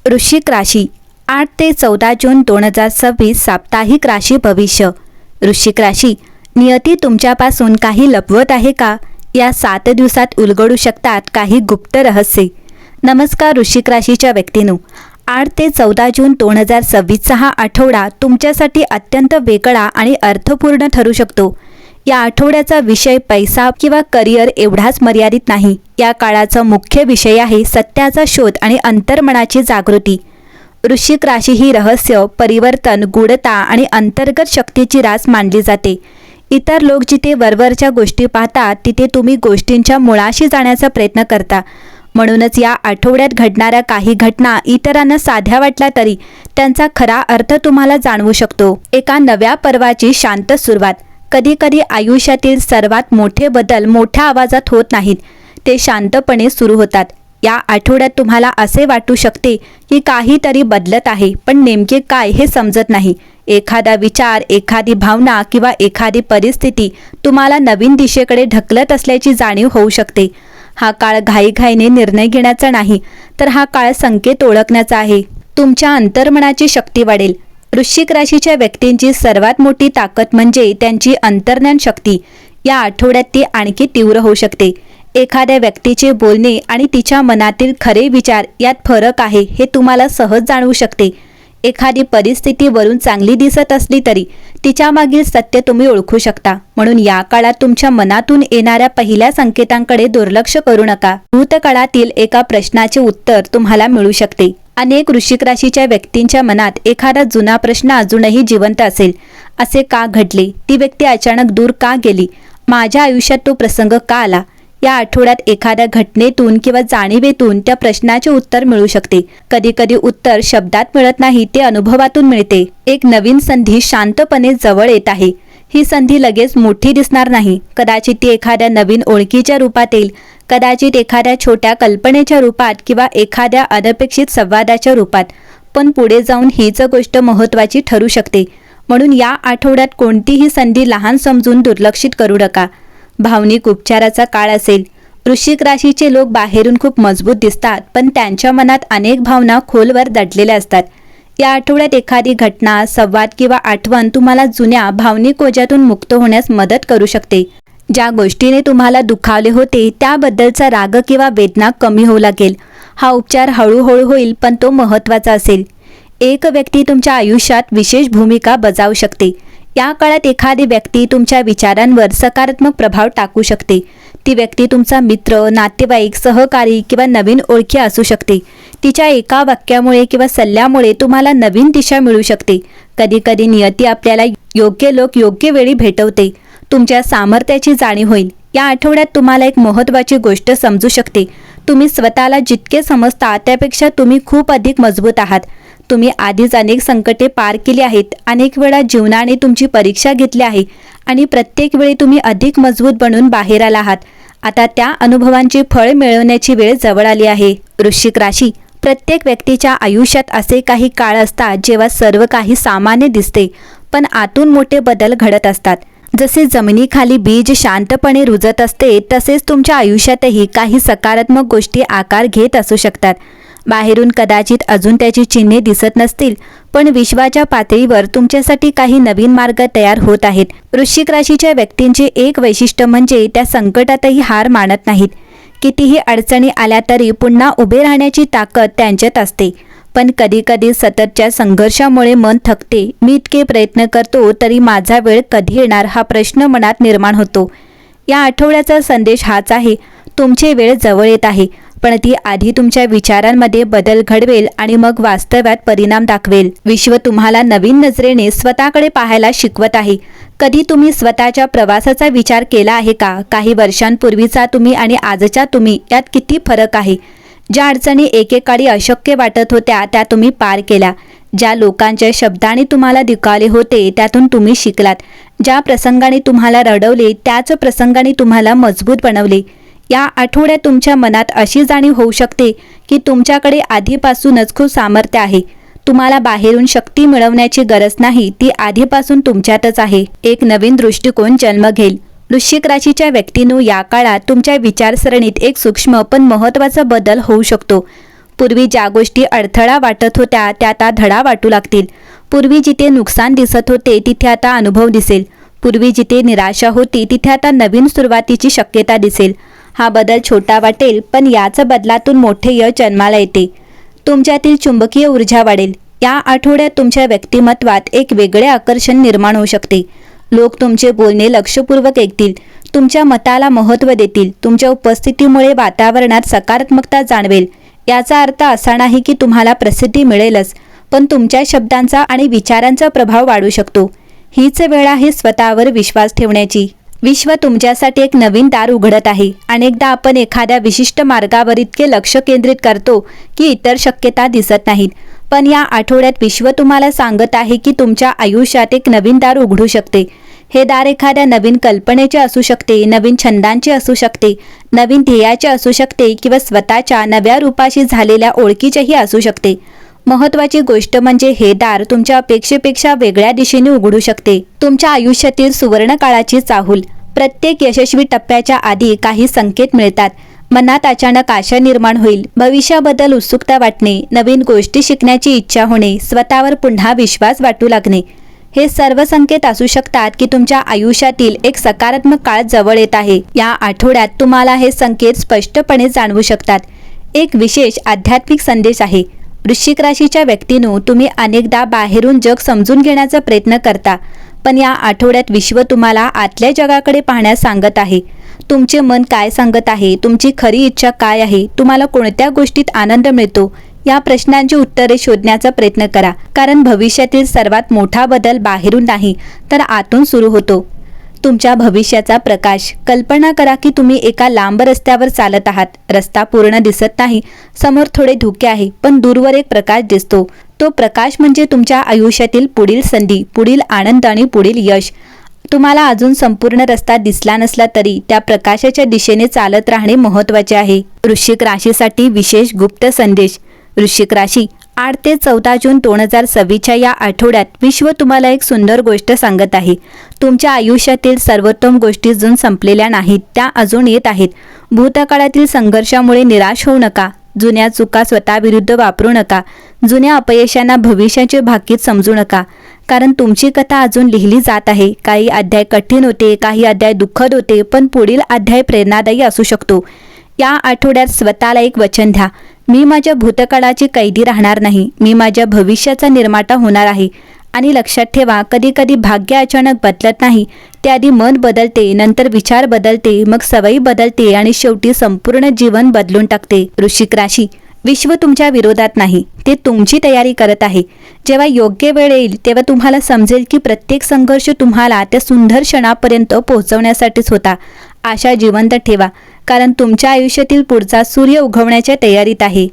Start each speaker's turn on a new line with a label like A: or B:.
A: वृश्चिक राशी 8 ते 14 जून 2026 साप्ताहिक राशी भविष्य। वृश्चिक राशी, नियती तुमच्यापासून काही लपवत आहे का? या 7 दिवसात उलगडू शकतात काही गुप्त रहस्ये। नमस्कार वृश्चिक राशीच्या व्यक्तींनो, 8 ते 14 जून 2026 हा आठवडा तुमच्यासाठी अत्यंत वेगळा आणि अर्थपूर्ण ठरू शकतो। या आठवड्याचा विषय पैसा किंवा करिअर एवढाच मर्यादित नाही। या काळाचा मुख्य विषय आहे सत्याचा शोध आणि अंतर्मनाची जागृती। वृश्चिक राशी ही रहस्य, परिवर्तन, गूढता आणि अंतर्गत शक्तीची रास मानली जाते। इतर लोक जिथे वरवरच्या गोष्टी पाहतात तिथे तुम्ही गोष्टींच्या मुळाशी जाण्याचा प्रयत्न करता। म्हणूनच या आठवड्यात घडणाऱ्या काही घटना इतरांना साध्या वाटल्या तरी त्यांचा खरा अर्थ तुम्हाला जाणवू शकतो। एका नव्या पर्वाची शांत सुरुवात। कधीकधी आयुष्यातील सर्वात मोठे बदल मोठ्या आवाजात होत नाहीत, ते शांतपणे सुरू होतात। या आठवड्यात तुम्हाला असे वाटू शकते की काहीतरी बदलत आहे, पण नेमके काय हे समजत नाही। एखादा विचार, एखादी भावना किंवा एखादी परिस्थिती तुम्हाला नवीन दिशेकडे ढकलत असल्याची जाणीव होऊ शकते। हा काळ घाईघाईने निर्णय घेण्याचा नाही, तर हा काळ संकेत ओळखण्याचा आहे। तुमच्या अंतर्मनाची शक्ती वाढेल। वृश्चिक राशीच्या व्यक्तींची सर्वात मोठी ताकद म्हणजे त्यांची अंतर्ज्ञान शक्ती। या आठवड्यात ती आणखी तीव्र होऊ शकते। एखाद्या व्यक्तीचे बोलणे आणि तिच्या मनातील खरे विचार यात फरक आहे हे तुम्हाला सहज जाणवू शकते। एखादी परिस्थिती वरून चांगली दिसत असली तरी तिच्या मागील सत्य तुम्ही ओळखू शकता। म्हणून या काळात तुमच्या मनातून येणाऱ्या पहिल्या संकेतांकडे दुर्लक्ष करू नका। भूतकाळातील एका प्रश्नाचे उत्तर तुम्हाला मिळू शकते। अनेक वृश्चिक राशीच्या व्यक्तींच्या मनात एखादा जुना प्रश्न अजूनही जिवंत असेल। असे का घडले? ती व्यक्ती अचानक दूर का गेली? माझ्या आयुष्यात तो प्रसंग का आला? या आठवड्यात एखाद्या घटनेतून किंवा जाणीवेतून त्या प्रश्नाचे उत्तर मिळू शकते। कधीकधी उत्तर शब्दात मिळत नाही, ते अनुभवातून मिळते। एक नवीन संधी शांतपणे जवळ येत आहे। ही संधी लगेच मोठी दिसणार नाही। कदाचित ती एखाद्या नवीन ओळखीच्या रूपात येईल, कदाचित एखाद्या छोट्या कल्पनेच्या रूपात किंवा एखाद्या अनपेक्षित संवादाच्या रूपात, पण पुढे जाऊन हीच गोष्ट महत्त्वाची ठरू शकते। म्हणून या आठवड्यात कोणतीही संधी लहान समजून दुर्लक्षित करू नका। भावनिक उपचाराचा काळ असेल। वृश्चिक राशीचे लोक बाहेरून खूप मजबूत दिसतात, पण त्यांच्या मनात अनेक भावना खोलवर दडलेल्या असतात। या आठवड्यात एखादी घटना, संवाद किंवा आठवण तुम्हाला जुन्या भावनिक ओझ्यातून मुक्त होण्यास मदत करू शकते। ज्या गोष्टीने तुम्हाला दुखावले होते त्याबद्दलचा राग किंवा वेदना कमी होऊ लागेल। हा उपचार हळूहळू होईल, पण तो महत्त्वाचा असेल। एक व्यक्ती तुमच्या आयुष्यात विशेष भूमिका बजावू शकते। या काळात एखादी व्यक्ती तुमच्या विचारांवर सकारात्मक प्रभाव टाकू शकते। ती व्यक्ती तुमचा मित्र, नातेवाईक, सहकारी किंवा नवीन ओळखी असू शकते। तिच्या एका वाक्यामुळे किंवा सल्ल्यामुळे तुम्हाला नवीन दिशा मिळू शकते। कधीकधी नियती आपल्याला योग्य लोक योग्य वेळी भेटवते। तुमच्या सामर्थ्याची जाणीव होईल। या आठवड्यात तुम्हाला एक महत्त्वाची गोष्ट समजू शकते। तुम्ही स्वतःला जितके समजता त्यापेक्षा तुम्ही खूप अधिक मजबूत आहात। तुम्ही आधीच अनेक संकटे पार केली आहेत। अनेक वेळा जीवनाने तुमची परीक्षा घेतली आहे आणि प्रत्येक वेळी तुम्ही अधिक मजबूत बनून बाहेर आला आहात। आता त्या अनुभवांचे फळ मिळवण्याची वेळ जवळ आली आहे। वृश्चिक राशी, प्रत्येक व्यक्तीच्या आयुष्यात असे काही काळ असतात जेव्हा सर्व काही सामान्य दिसते, पण आतून मोठे बदल घडत असतात। जसे जमिनीखाली बीज शांतपणे रुजत असते, तसेच तुमच्या आयुष्यातही काही सकारात्मक गोष्टी आकार घेत असू शकतात। बाहेरून कदाचित अजून त्याची चिन्हे दिसत नसतील, पण विश्वाच्या पातळीवर तुमच्यासाठी काही नवीन मार्ग तयार होत आहेत। वृश्चिक राशीच्या व्यक्तींचे एक वैशिष्ट्य म्हणजे त्या संकटातही हार मानत नाहीत। कितीही अडचणी आल्या तरी पुन्हा उभे राहण्याची ताकद त्यांच्यात असते। पण कधीकधी सततच्या संघर्षामुळे मन थकते। मी इतके प्रयत्न करतो तरी माझा वेळ कधी येणार हा प्रश्न मनात निर्माण होतो। या आठवड्याचा संदेश हाच आहे, तुमची वेळ जवळ येत आहे, पण ती आधी तुमच्या विचारांमध्ये बदल घडवेल आणि मग वास्तव्यात परिणाम दाखवेल। विश्व तुम्हाला नवीन नजरेने स्वतःकडे पाहायला शिकवत आहे। कधी तुम्ही स्वतःच्या प्रवासाचा विचार केला आहे का? काही वर्षांपूर्वीचा तुम्ही आणि आजच्या तुम्ही यात किती फरक आहे? ज्या अडचणी एकेकाळी अशक्य वाटत होत्या त्या तुम्ही पार केल्या। ज्या लोकांच्या शब्दाने तुम्हाला दुखावले होते त्यातून तुम्ही शिकलात। ज्या प्रसंगाने तुम्हाला रडवले त्याच प्रसंगाने तुम्हाला मजबूत बनवले। या आठवड्यात तुमच्या मनात अशी जाणीव होऊ शकते की तुमच्याकडे आधीपासूनच खूप सामर्थ्य आहे। तुम्हाला बाहेरून शक्ती मिळवण्याची गरज नाही, ती आधीपासून तुमच्यातच आहे। एक नवीन दृष्टिकोन जन्म घेईल। वृश्चिक राशीच्या व्यक्तींनो, या काळात तुमच्या विचारसरणीत एक सूक्ष्म पण महत्त्वाचा बदल होऊ शकतो। पूर्वी ज्या गोष्टी अडथळा वाटत होत्या त्या आता धडा वाटू लागतील. पूर्वी जिथे नुकसान दिसत होते तिथे आता अनुभव दिसेल. पूर्वी जिथे निराशा होती तिथे आता नवीन सुरुवातीची शक्यता दिसेल. हा बदल छोटा वाटेल, पण याच बदलातून मोठे यश जन्माला येते. तुमच्यातील चुंबकीय ऊर्जा वाढेल. या आठवड्यात तुमच्या व्यक्तिमत्वात एक वेगळे आकर्षण निर्माण होऊ शकते. लोक तुमचे बोलणे लक्षपूर्वक ऐकतील, तुमच्या मताला महत्त्व देतील. तुमच्या उपस्थितीमुळे वातावरणात सकारात्मकता जाणवेल. याचा अर्थ असा नाही की तुम्हाला प्रसिद्धी मिळेलच, पण तुमच्या शब्दांचा आणि विचारांचा प्रभाव वाढू शकतो. हीच वेळ आहे स्वतःवर विश्वास ठेवण्याची. विश्व तुमच्यासाठी एक नवीन दार उघडत आहे. अनेकदा आपण एखाद्या विशिष्ट मार्गावर इतके लक्ष केंद्रित करतो की इतर शक्यता दिसत नाहीत. पण या आठवड्यात विश्व तुम्हाला सांगत आहे की तुमच्या आयुष्यात एक नवीन दार उघडू शकते. हे दार एखाद्या नवीन कल्पनेचे असू शकते, नवीन छंदांचे असू शकते, नवीन ध्येयाचे असू शकते किंवा स्वतःच्या नव्या रूपाशी झालेल्या ओळखीचेही असू शकते. महत्त्वाची गोष्ट म्हणजे हे दार तुमच्या अपेक्षेपेक्षा वेगळ्या दिशेने उघडू शकते. तुमच्या आयुष्यातील सुवर्ण काळाची चाहूल. प्रत्येक यशस्वी टप्प्याच्या आधी काही संकेत मिळतात. मनात अचानक आशा निर्माण होईल, भविष्याबद्दल उत्सुकता वाटणे, नवीन गोष्टी शिकण्याची इच्छा होणे, स्वतःवर पुन्हा विश्वास वाटू लागणे. हे सर्व संकेत असू शकतात की तुमच्या आयुष्यातील एक सकारात्मक काळ जवळ येत आहे. या आठवड्यात तुम्हाला हे संकेत स्पष्टपणे जाणवू शकतात. एक विशेष आध्यात्मिक संदेश आहे. वृश्चिक राशीच्या व्यक्तींनो, तुम्ही अनेकदा बाहेरून जग समजून घेण्याचा प्रयत्न करता, पण या आठवड्यात विश्व तुम्हाला आतल्या जगाकडे पाहण्यास सांगत आहे. तुमचे मन काय सांगत आहे, तुमची खरी इच्छा काय आहे, तुम्हाला कोणत्या गोष्टीत आनंद मिळतो, या प्रश्नांची उत्तरे शोधण्याचा प्रयत्न करा. कारण भविष्यातील सर्वात मोठा बदल बाहेरून नाही तर आतून सुरू होतो. तुमच्या भविष्याचा प्रकाश. कल्पना करा की तुम्ही एका लांब रस्त्यावर चालत आहात. रस्ता पूर्ण दिसत नाही, समोर थोडे धुके आहे, पण दूरवर एक प्रकाश दिसतो. तो प्रकाश म्हणजे तुमच्या आयुष्यातील पुढील संधी, पुढील आनंद आणि पुढील यश. तुम्हाला अजून संपूर्ण रस्ता दिसला नसला तरी त्या प्रकाशाच्या दिशेने चालत राहणे महत्त्वाचे आहे. वृश्चिक राशीसाठी विशेष गुप्त संदेश. वृश्चिक राशी, 8 ते 14 जून 2026च्या या आठवड्यात विश्व तुम्हाला एक सुंदर गोष्ट सांगत आहे. तुमच्या आयुष्यातील सर्वोत्तम गोष्टी अजून संपलेल्या नाहीत, त्या अजून येत आहेत. भूतकाळातील संघर्षामुळे निराश होऊ नका. जुन्या चुका स्वतःविरुद्ध वापरू नका. जुन्या अपयशांना भविष्याचे भाकीत समजू नका. कारण तुमची कथा अजून लिहिली जात आहे. काही अध्याय कठीण होते, काही अध्याय दुःखद होते, पण पुढील अध्याय प्रेरणादायी असू शकतो. या आठवड्यात स्वतःला एक वचन द्या. मी माझ्या भूतकाळाची कैदी राहणार नाही. मी माझ्या भविष्याचा निर्माता होणार आहे. आणि लक्षात ठेवा, कधी कधी भाग्य अचानक बदलत नाही. त्याआधी मन बदलते, नंतर विचार बदलते, मग सवयी बदलते आणि शेवटी संपूर्ण जीवन बदलून टाकते. वृश्चिक राशी, विश्व तुमच्या विरोधात नाही, ते तुमची तयारी करत आहे. जेव्हा योग्य वेळ येईल तेव्हा तुम्हाला समजेल की प्रत्येक संघर्ष तुम्हाला त्या सुंदर क्षणापर्यंत पोहोचवण्यासाठीच होता. आशा जिवंत ठेवा, कारण तुमच्या आयुष्यातील पुढचा सूर्य उगवण्याच्या तयारीत आहे.